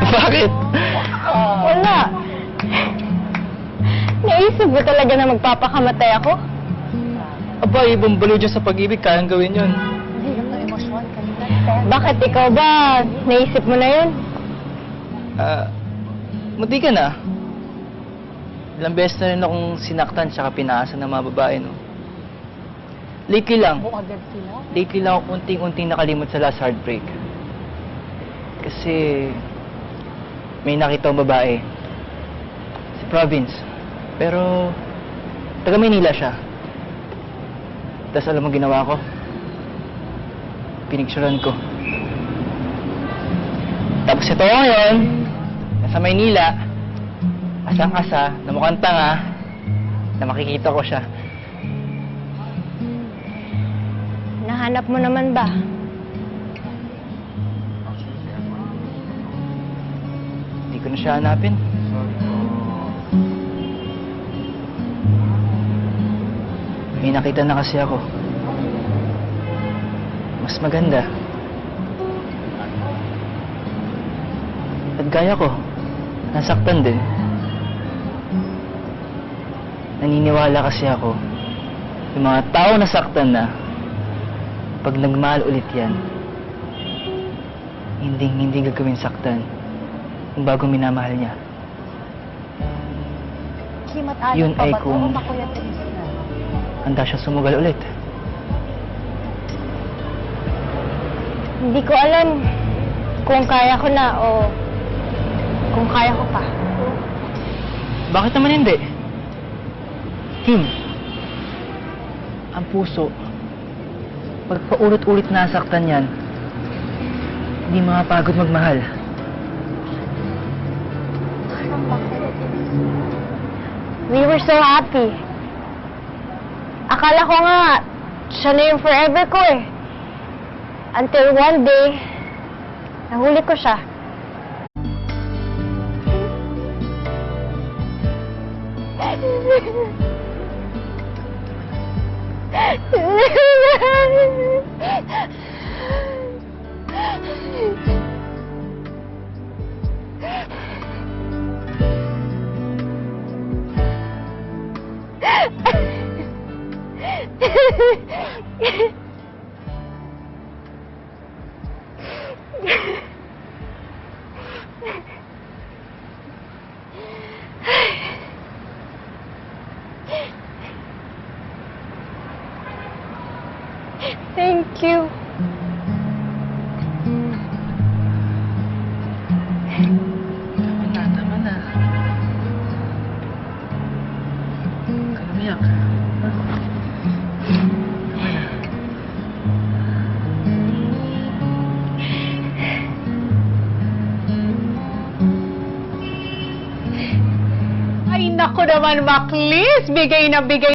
Bakit? Wala. Naisip mo talaga na magpapakamatay ako? Aba, ibang baliw dyan sa pag-ibig, kayang gawin yun. Bakit ikaw ba? Naisip mo na yun? Munti ka na. Ilang beses na rin akong sinaktan tsaka pinaasan ng mga babae, no? Lately lang ako unting-unting nakalimot sa last heartbreak. Kasi may nakita akong babae. Si Province. Pero taga Maynila siya. Tapos alam mo ginawa ko? Pinicturean ko. Tapos ito ngayon, nasa Maynila, asang-asa, na mukhang tanga, na makikita ko siya. Nahanap mo naman ba? Hindi ko na siya hanapin. May nakita na kasi ako. Mas maganda. At gaya ko, nasaktan din. Naniniwala kasi ako, yung mga tao nasaktan na, pag nagmahal ulit yan, hindi gagawin saktan kung bago minamahal niya. Yun ay kung handa siya sumugal ulit. Hindi ko alam kung kaya ko na o kung kaya ko pa. Bakit naman hindi? Kim, ang puso, pag paulit-ulit nasaktan yan, hindi makapagod magmahal. We were so happy. Akala ko nga, siya na yung forever ko eh. Until one day, nahuli ko siya. Thank you. Tama na. Kalamiyak. Ay, naku naman, Maclis! Bigay na bigay